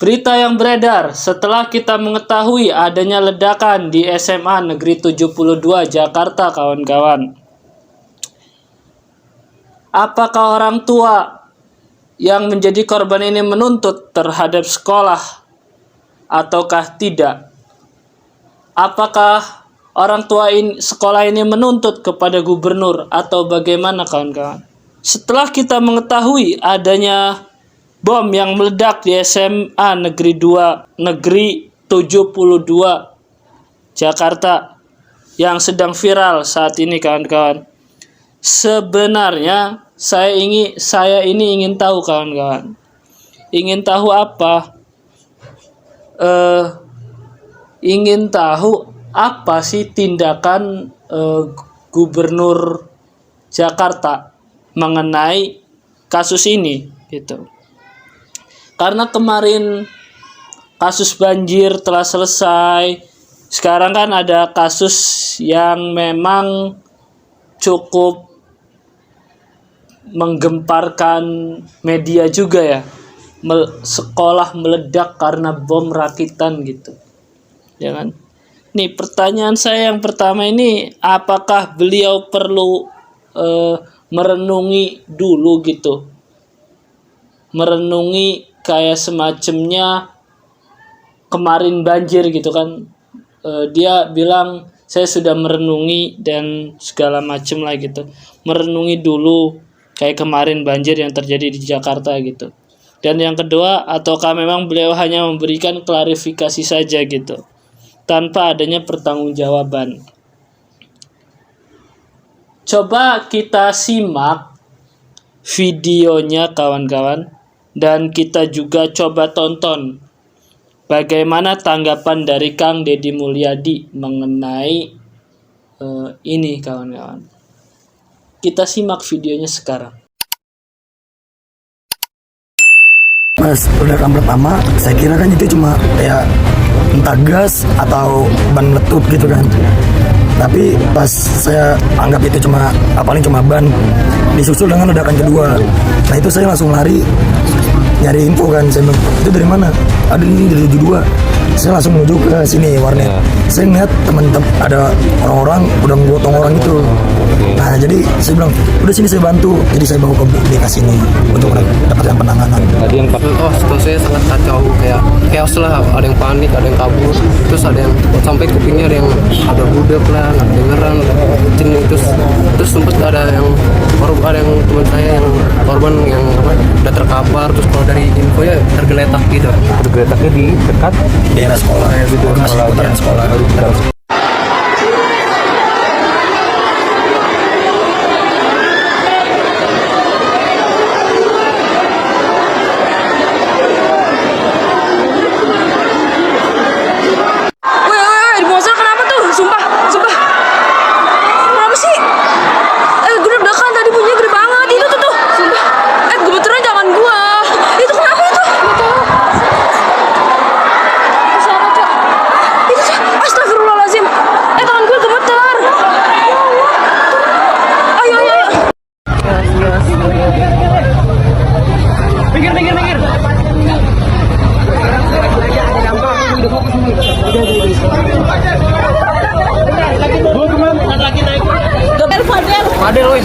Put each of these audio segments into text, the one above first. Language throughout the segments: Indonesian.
Berita yang beredar setelah kita mengetahui adanya ledakan di SMA Negeri 72 Jakarta, kawan-kawan. Apakah orang tua yang menjadi korban ini menuntut terhadap sekolah ataukah tidak? Apakah orang tua sekolah ini menuntut kepada gubernur atau bagaimana, kawan-kawan? Setelah kita mengetahui adanya bom yang meledak di SMA Negeri 72 Jakarta yang sedang viral saat ini, kawan-kawan. Sebenarnya saya ini ingin tahu, kawan-kawan. Ingin tahu apa? Ingin tahu apa sih tindakan Gubernur Jakarta mengenai kasus ini, gitu. Karena kemarin kasus banjir telah selesai, sekarang kan ada kasus yang memang cukup menggemparkan media juga ya. Sekolah meledak karena bom rakitan gitu, ya kan? Nih pertanyaan saya yang pertama ini, apakah beliau perlu merenungi dulu gitu, merenungi kayak semacamnya kemarin banjir gitu kan? Dia bilang saya sudah merenungi dan segala macam lah gitu, merenungi dulu kayak kemarin banjir yang terjadi di Jakarta gitu. Dan yang kedua, ataukah memang beliau hanya memberikan klarifikasi saja gitu, tanpa adanya pertanggungjawaban. Coba kita simak videonya, kawan-kawan, dan kita juga coba tonton bagaimana tanggapan dari Kang Deddy Mulyadi mengenai ini, kawan-kawan. Kita simak videonya sekarang. Pas ledakan pertama, saya kira kan itu cuma kayak entah gas atau ban meletup gitu kan. Tapi pas saya anggap itu paling cuma ban, disusul dengan ledakan kedua. Nah itu saya langsung lari nyari info kan. Saya bilang, itu dari mana? Ada ini dari 72. Saya langsung menuju ke sini warnet. Saya ngeliat teman-teman ada orang-orang udah menggotong orang itu. Nah jadi saya bilang, udah sini saya bantu. Jadi saya bawa ke BK sini untuk mendapatkan penanganan. Tadi yang situasinya sangat kacau, kayak chaos lah, ada yang panik, ada yang kabur, terus ada yang sampai kupingnya ada yang ada budak lah, nggak kedengeran, kucing, terus sempat ada yang teman saya yang korban yang udah terkapar, terus kalau dari info ya tergeletak gitu. Tergeletaknya di dekat daerah sekolah, gitu, masih seputaran sekolah.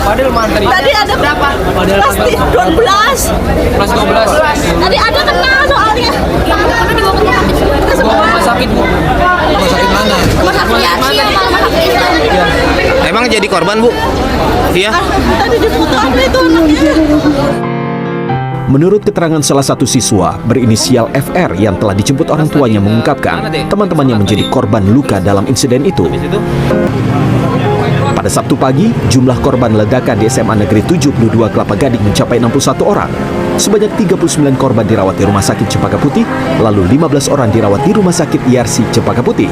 Padel mana tadi? Tadi ada berapa? Pasti 12. Kelas 12. Tadi ada kena soalnya. Rumah sakit, Bu. Rumah sakit mana? Rumah sakit Yaci sama rumah sakit Islam. Emang jadi korban, Bu? Iya. Tadi diputar itu anaknya. Menurut keterangan salah satu siswa berinisial FR yang telah dijemput orang tuanya mengungkapkan teman-temannya menjadi korban luka dalam insiden itu. Pada Sabtu pagi, jumlah korban ledakan di SMA Negeri 72 Kelapa Gading mencapai 61 orang. Sebanyak 39 korban dirawat di Rumah Sakit Cempaka Putih, lalu 15 orang dirawat di Rumah Sakit IRC Cempaka Putih.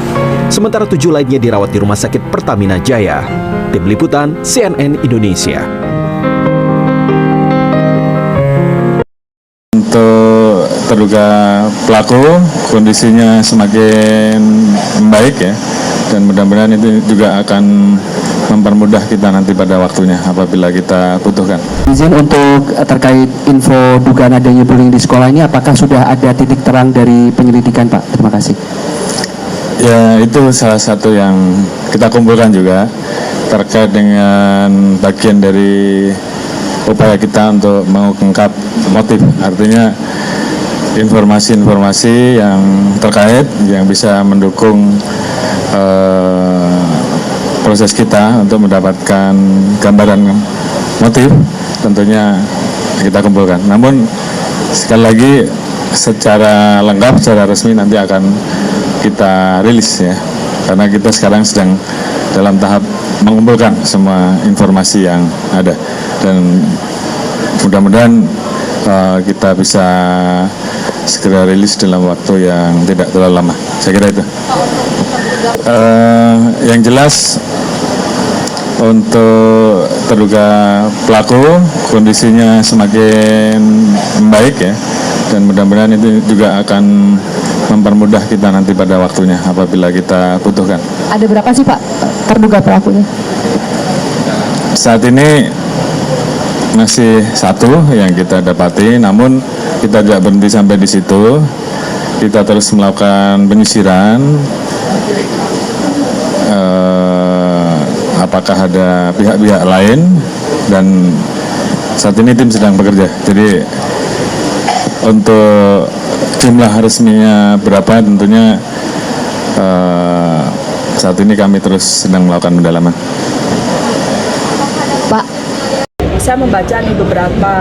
Sementara 7 lainnya dirawat di Rumah Sakit Pertamina Jaya. Tim Liputan CNN Indonesia. Untuk terduga pelaku, kondisinya semakin membaik ya, dan mudah-mudahan itu juga akan mempermudah kita nanti pada waktunya apabila kita butuhkan. Izin untuk terkait info dugaan adanya bullying di sekolah ini, apakah sudah ada titik terang dari penyelidikan, Pak? Terima kasih. Ya, itu salah satu yang kita kumpulkan juga terkait dengan bagian dari upaya kita untuk mengungkap motif. Artinya informasi-informasi yang terkait yang bisa mendukung proses kita untuk mendapatkan gambaran motif tentunya kita kumpulkan. Namun sekali lagi secara lengkap, secara resmi nanti akan kita rilis ya, karena kita sekarang sedang dalam tahap mengumpulkan semua informasi yang ada dan mudah-mudahan kita bisa segera rilis dalam waktu yang tidak terlalu lama. Saya kira itu. Yang jelas untuk terduga pelaku kondisinya semakin baik ya, dan mudah-mudahan itu juga akan mempermudah kita nanti pada waktunya apabila kita butuhkan. Ada berapa sih Pak terduga pelakunya? Saat ini masih satu yang kita dapati, namun kita tidak berhenti sampai di situ. Kita terus melakukan penyisiran. Apakah ada pihak-pihak lain, dan saat ini tim sedang bekerja. Jadi untuk jumlah resminya berapa tentunya saat ini kami terus sedang melakukan pendalaman. Pak, saya membaca nih beberapa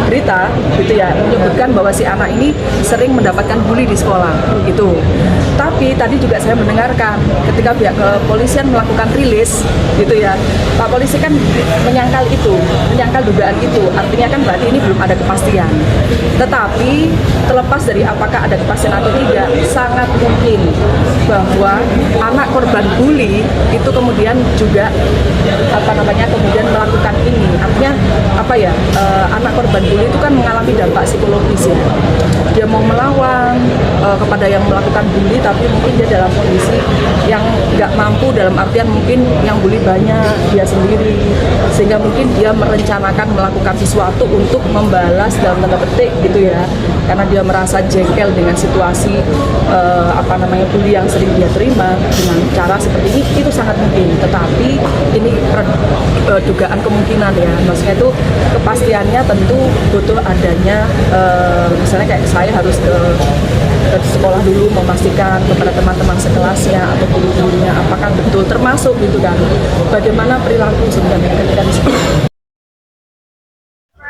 berita gitu ya, menyebutkan bahwa si anak ini sering mendapatkan bully di sekolah gitu. Tapi tadi juga saya mendengarkan ketika pihak kepolisian melakukan rilis gitu ya, Pak Polisi kan menyangkal dugaan itu, artinya kan berarti ini belum ada kepastian. Tetapi terlepas dari apakah ada kepastian atau tidak, sangat mungkin bahwa anak korban bully itu kemudian juga kemudian melakukan ini. Artinya anak korban bully itu kan mengalami dampak psikologis ya. Dia mau melawan kepada yang melakukan bully, tapi mungkin dia dalam kondisi yang nggak mampu, dalam artian mungkin yang bully banyak, dia sendiri, sehingga mungkin dia merencanakan melakukan sesuatu untuk membalas dalam tanda petik gitu ya, karena dia merasa jengkel dengan situasi bully yang sering dia terima dengan cara seperti ini. Itu sangat mungkin, tetapi ini dugaan kemungkinan ya, maksudnya itu kepastiannya tentu butuh adanya misalnya kayak saya harus ke sekolah dulu memastikan kepada teman-teman sekelasnya atau guru-gurunya apakah betul termasuk gitu kan, bagaimana perilaku sebenarnya ketika di sekolah.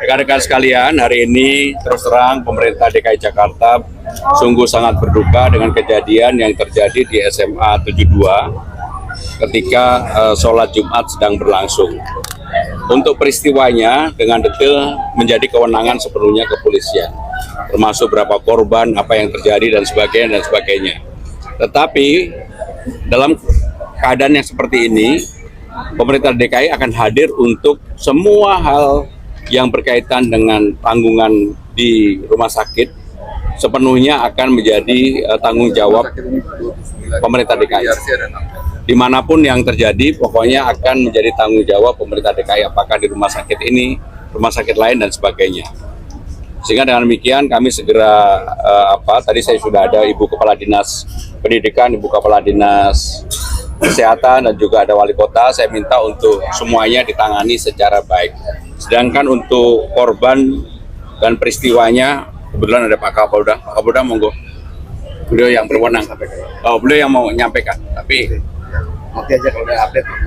Rekan-rekan sekalian, hari ini terus terang pemerintah DKI Jakarta sungguh sangat berduka dengan kejadian yang terjadi di SMA 72 ketika sholat Jumat sedang berlangsung. Untuk peristiwanya dengan detail menjadi kewenangan sepenuhnya kepolisian, termasuk berapa korban, apa yang terjadi dan sebagainya. Tetapi dalam keadaan yang seperti ini, pemerintah DKI akan hadir untuk semua hal yang berkaitan dengan tanggungan di rumah sakit sepenuhnya akan menjadi tanggung jawab pemerintah DKI. Dimanapun yang terjadi, pokoknya akan menjadi tanggung jawab pemerintah DKI, apakah di rumah sakit ini, rumah sakit lain, dan sebagainya. Sehingga dengan demikian kami segera, tadi saya sudah ada Ibu Kepala Dinas Pendidikan, Ibu Kepala Dinas Kesehatan, dan juga ada Wali Kota, saya minta untuk semuanya ditangani secara baik. Sedangkan untuk korban dan peristiwanya, kebetulan ada Pak Kapolda. Pak Kapolda, monggo. Beliau yang berwenang. Beliau yang mau menyampaikan, tapi nanti aja kalau ada update ya.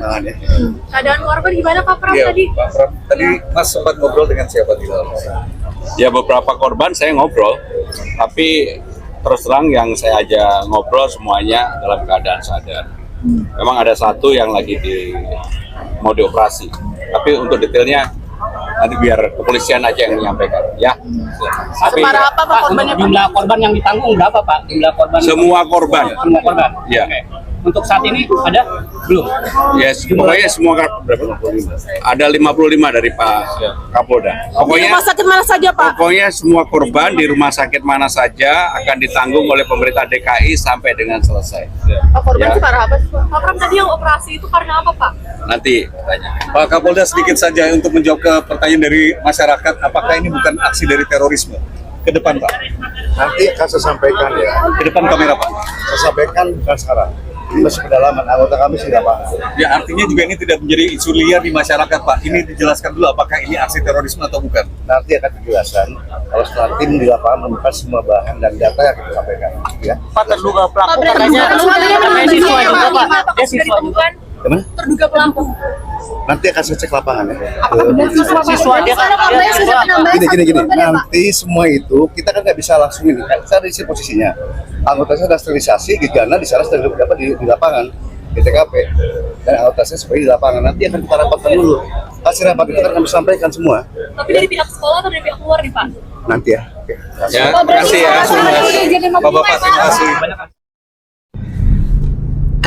Keadaan korban gimana Pak Pram tadi? Pak Pram, tadi Mas sempat ngobrol dengan siapa di dalam? Ya, beberapa korban saya ngobrol, tapi terus terang yang saya ajak ngobrol semuanya dalam keadaan sadar. Memang ada satu yang lagi mau dioperasi, tapi untuk detailnya nanti biar kepolisian aja yang menyampaikan ya. Tapi Separah apa Pak korbannya? Jumlah korban yang ditanggung berapa Pak? Jumlah korban? semua korban. Semua korban. Ya. untuk saat ini ada belum? Yes, pokoknya semua berapa? Ada 55 dari Pak Kapolda. Pokoknya Rumah sakit mana saja, Pak? pokoknya semua korban di rumah sakit mana saja akan ditanggung oleh pemerintah DKI sampai dengan selesai. Pak, korban Ya. itu karena apa? Pak Pram tadi yang operasi itu karena apa, Pak? Nanti tanya. Pak Kapolda, sedikit saja untuk menjawab ke pertanyaan dari masyarakat, apakah ini bukan aksi dari terorisme? Ke depan, Pak. Nanti akan saya sampaikan ya. Ke depan kamera, Pak. Saya sampaikan bukan sekarang. Ini masih pendalaman, anggota kami sudah paham. Ya, artinya juga ini tidak menjadi isu liar di masyarakat, Pak. Ini dijelaskan dulu apakah ini aksi terorisme atau bukan. Nanti akan dijelaskan kalau setelah tim di lapangan menemukan semua bahan dan data yang kita sampaikan. Ya. Pak, terduga pelaku katanya siswa juga, Pak. Dia siswa juga. Gimana? Terduga pelaku. Nanti akan saya cek lapangan ya. Siswa dia kan Gini. Nanti semua itu kita kan nggak bisa langsung ini. Kan saya di sini posisinya. Anggota saya sudah sterilisasi, Gegana di sana sudah dapat di lapangan di TKP. Dan anggota saya sebagai di lapangan. Nanti akan kita rapatkan dulu. Hasil rapat itu akan kami sampaikan semua. Tapi dari pihak sekolah atau dari pihak luar nih, Pak? Nanti ya. Oke. Ya, terima kasih ya semua. Bapak-bapak, terima kasih.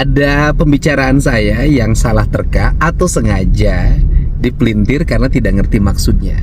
Ada pembicaraan saya yang salah terka atau sengaja dipelintir karena tidak ngerti maksudnya.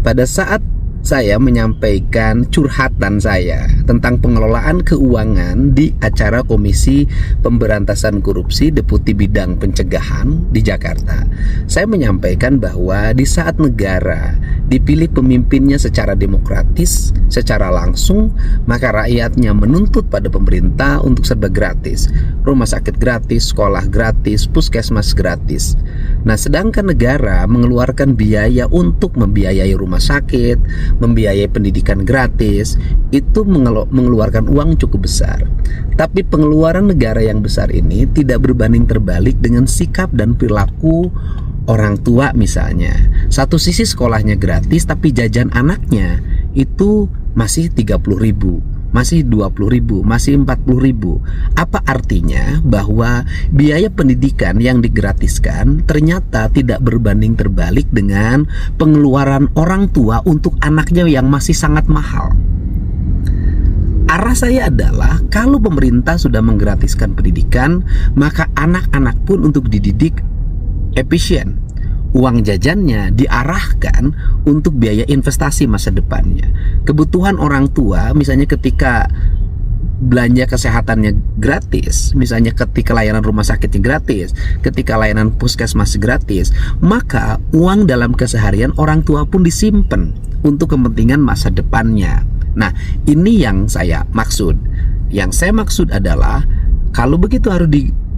Pada saat saya menyampaikan curhatan saya tentang pengelolaan keuangan di acara Komisi Pemberantasan Korupsi Deputi Bidang Pencegahan di Jakarta. Saya menyampaikan bahwa di saat negara dipilih pemimpinnya secara demokratis, secara langsung, maka rakyatnya menuntut pada pemerintah untuk serba gratis. Rumah sakit gratis, sekolah gratis, puskesmas gratis. Nah, sedangkan negara mengeluarkan biaya untuk membiayai rumah sakit, membiayai pendidikan gratis, itu mengeluarkan uang cukup besar. Tapi pengeluaran negara yang besar ini tidak berbanding terbalik dengan sikap dan perilaku orang tua misalnya. Satu sisi sekolahnya gratis, tapi jajan anaknya itu masih 30.000, masih 20.000, masih 40.000. Apa artinya? Bahwa biaya pendidikan yang digratiskan ternyata tidak berbanding terbalik dengan pengeluaran orang tua untuk anaknya yang masih sangat mahal. Arah saya adalah kalau pemerintah sudah menggratiskan pendidikan, maka anak-anak pun untuk dididik efisien. Uang jajannya diarahkan untuk biaya investasi masa depannya. Kebutuhan orang tua misalnya ketika belanja kesehatannya gratis, misalnya ketika layanan rumah sakitnya gratis, ketika layanan puskesmas gratis, maka uang dalam keseharian orang tua pun disimpan untuk kepentingan masa depannya. Nah, ini yang saya maksud. Yang saya maksud adalah kalau begitu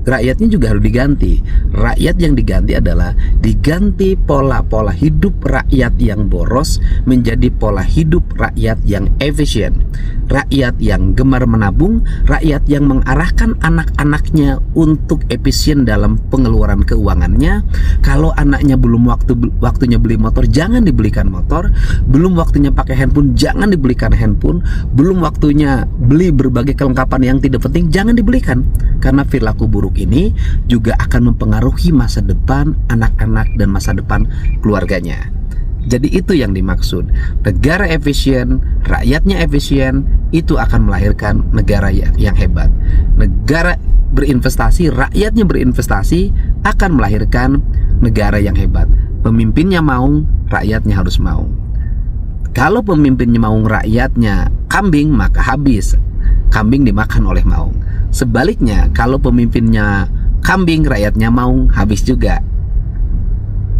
rakyatnya juga harus diganti. Rakyat yang diganti adalah diganti pola-pola hidup rakyat yang boros menjadi pola hidup rakyat yang efisien. Rakyat yang gemar menabung, rakyat yang mengarahkan anak-anaknya untuk efisien dalam pengeluaran keuangannya. Kalau anaknya belum waktunya beli motor, jangan dibelikan motor. Belum waktunya pakai handphone, jangan dibelikan handphone. Belum waktunya beli berbagai kelengkapan yang tidak penting, jangan dibelikan. Karena perilaku buruk ini juga akan mempengaruhi masa depan anak-anak dan masa depan keluarganya. Jadi itu yang dimaksud. Negara efisien, rakyatnya efisien, itu akan melahirkan negara yang hebat. Negara berinvestasi, rakyatnya berinvestasi, akan melahirkan negara yang hebat. Pemimpinnya mau, rakyatnya harus mau. Kalau pemimpinnya mau, rakyatnya kambing, maka habis. Kambing dimakan oleh maung. Sebaliknya, kalau pemimpinnya kambing, rakyatnya maung, habis juga.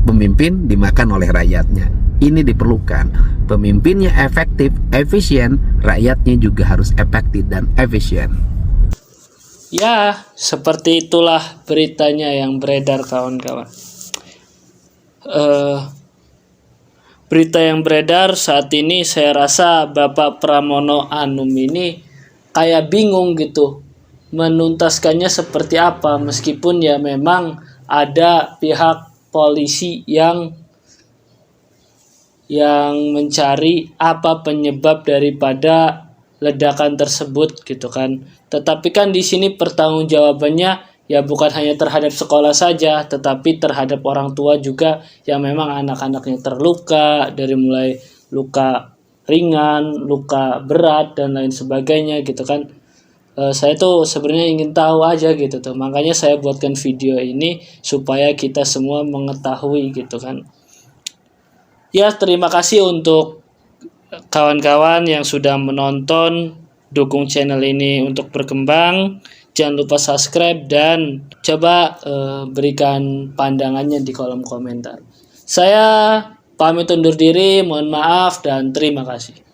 Pemimpin dimakan oleh rakyatnya. Ini diperlukan. Pemimpinnya efektif, efisien, rakyatnya juga harus efektif dan efisien. Ya, seperti itulah beritanya yang beredar, kawan-kawan. Berita yang beredar saat ini, saya rasa Bapak Pramono Anum ini kayak bingung gitu menuntaskannya seperti apa, meskipun ya memang ada pihak polisi yang mencari apa penyebab daripada ledakan tersebut gitu kan. Tetapi kan di sini pertanggungjawabannya ya bukan hanya terhadap sekolah saja, tetapi terhadap orang tua juga yang memang anak-anaknya terluka, dari mulai luka ringan, luka berat dan lain sebagainya gitu kan. saya tuh sebenarnya ingin tahu aja gitu tuh. Makanya saya buatkan video ini supaya kita semua mengetahui gitu kan. Ya, terima kasih untuk kawan-kawan yang sudah menonton. Dukung channel ini untuk berkembang. Jangan lupa subscribe dan coba berikan pandangannya di kolom komentar. Saya pamit undur diri, mohon maaf dan terima kasih.